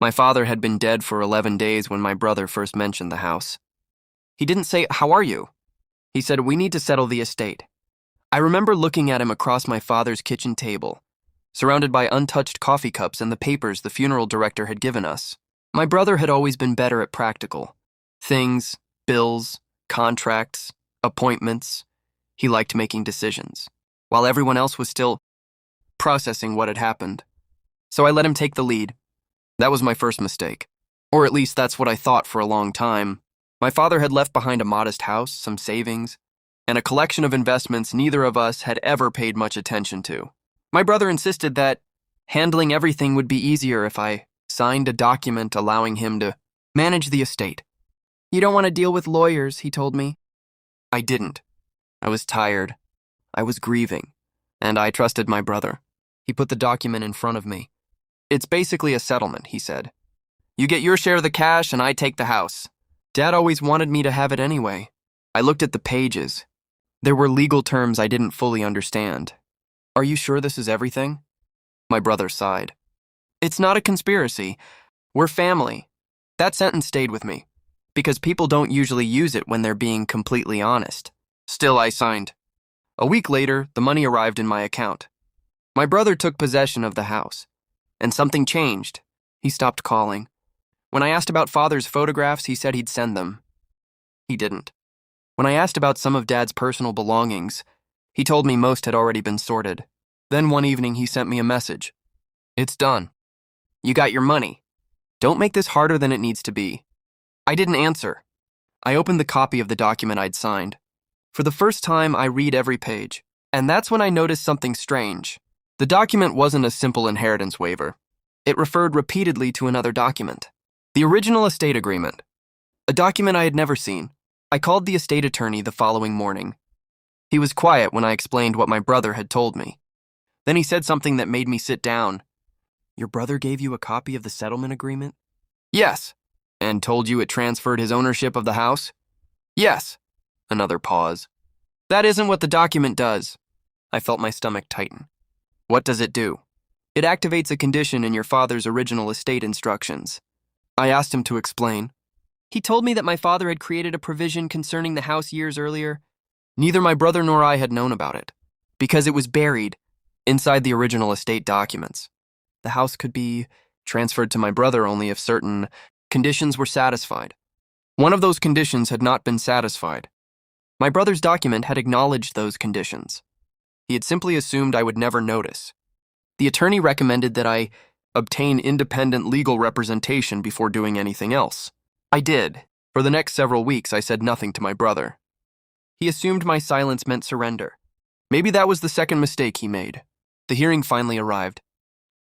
My father had been dead for 11 days when my brother first mentioned the house. He didn't say, "How are you?" He said, "We need to settle the estate." I remember looking at him across my father's kitchen table, surrounded by untouched coffee cups and the papers the funeral director had given us. My brother had always been better at practical things, bills, contracts, appointments. He liked making decisions, while everyone else was still processing what had happened. So I let him take the lead. That was my first mistake. Or at least that's what I thought for a long time. My father had left behind a modest house, some savings, and a collection of investments neither of us had ever paid much attention to. My brother insisted that handling everything would be easier if I signed a document allowing him to manage the estate. "You don't want to deal with lawyers," he told me. I didn't. I was tired. I was grieving, and I trusted my brother. He put the document in front of me. "It's basically a settlement," he said. "You get your share of the cash and I take the house." Dad always wanted me to have it anyway. I looked at the pages. There were legal terms I didn't fully understand. "Are you sure this is everything?" My brother sighed. "It's not a conspiracy. We're family." That sentence stayed with me, because people don't usually use it when they're being completely honest. Still, I signed. A week later, the money arrived in my account. My brother took possession of the house, and something changed. He stopped calling. When I asked about Father's photographs, he said he'd send them. He didn't. When I asked about some of Dad's personal belongings, he told me most had already been sorted. Then one evening he sent me a message. "It's done. You got your money. Don't make this harder than it needs to be." I didn't answer. I opened the copy of the document I'd signed. For the first time, I read every page, and that's when I noticed something strange. The document wasn't a simple inheritance waiver. It referred repeatedly to another document. The original estate agreement. A document I had never seen. I called the estate attorney the following morning. He was quiet when I explained what my brother had told me. Then he said something that made me sit down. "Your brother gave you a copy of the settlement agreement?" "Yes." "And told you it transferred his ownership of the house?" "Yes." Another pause. "That isn't what the document does." I felt my stomach tighten. "What does it do?" "It activates a condition in your father's original estate instructions." I asked him to explain. He told me that my father had created a provision concerning the house years earlier. Neither my brother nor I had known about it, because it was buried inside the original estate documents. The house could be transferred to my brother only if certain conditions were satisfied. One of those conditions had not been satisfied. My brother's document had acknowledged those conditions. He had simply assumed I would never notice. The attorney recommended that I obtain independent legal representation before doing anything else. I did. For the next several weeks, I said nothing to my brother. He assumed my silence meant surrender. Maybe that was the second mistake he made. The hearing finally arrived.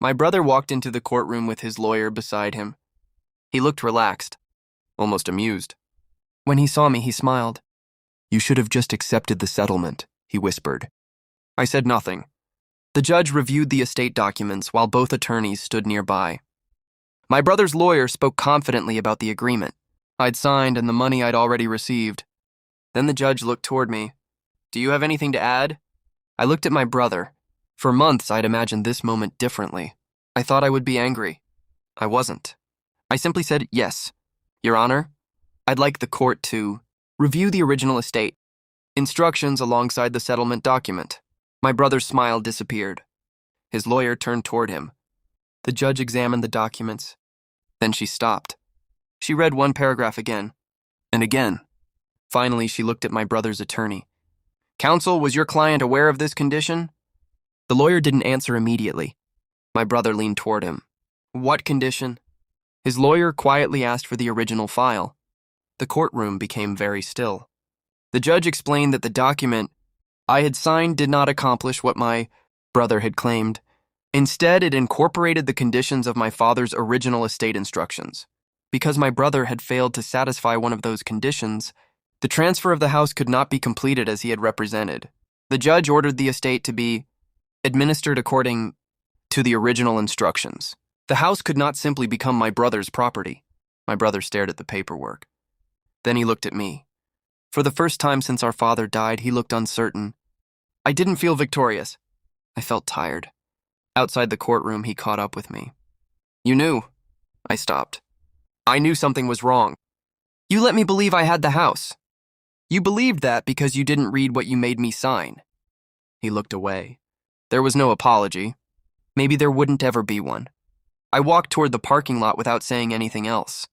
My brother walked into the courtroom with his lawyer beside him. He looked relaxed, almost amused. When he saw me, he smiled. "You should have just accepted the settlement," he whispered. I said nothing. The judge reviewed the estate documents while both attorneys stood nearby. My brother's lawyer spoke confidently about the agreement I'd signed and the money I'd already received. Then the judge looked toward me. "Do you have anything to add?" I looked at my brother. For months, I'd imagined this moment differently. I thought I would be angry. I wasn't. I simply said, "Yes, Your Honor. I'd like the court to review the original estate instructions alongside the settlement document." My brother's smile disappeared. His lawyer turned toward him. The judge examined the documents. Then she stopped. She read one paragraph again, and again. Finally, she looked at my brother's attorney. "Counsel, was your client aware of this condition?" The lawyer didn't answer immediately. My brother leaned toward him. "What condition?" His lawyer quietly asked for the original file. The courtroom became very still. The judge explained that the document I had signed did not accomplish what my brother had claimed. Instead, it incorporated the conditions of my father's original estate instructions. Because my brother had failed to satisfy one of those conditions, the transfer of the house could not be completed as he had represented. The judge ordered the estate to be administered according to the original instructions. The house could not simply become my brother's property. My brother stared at the paperwork. Then he looked at me. For the first time since our father died, he looked uncertain. I didn't feel victorious. I felt tired. Outside the courtroom, he caught up with me. "You knew." I stopped. I knew something was wrong. You let me believe I had the house. You believed that because you didn't read what you made me sign. He looked away. There was no apology. Maybe there wouldn't ever be one. I walked toward the parking lot without saying anything else.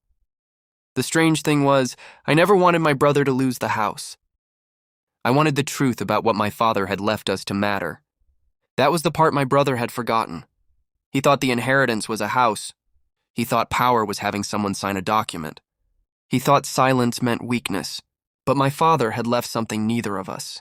The strange thing was, I never wanted my brother to lose the house. I wanted the truth about what my father had left us to matter. That was the part my brother had forgotten. He thought the inheritance was a house. He thought power was having someone sign a document. He thought silence meant weakness. But my father had left something neither of us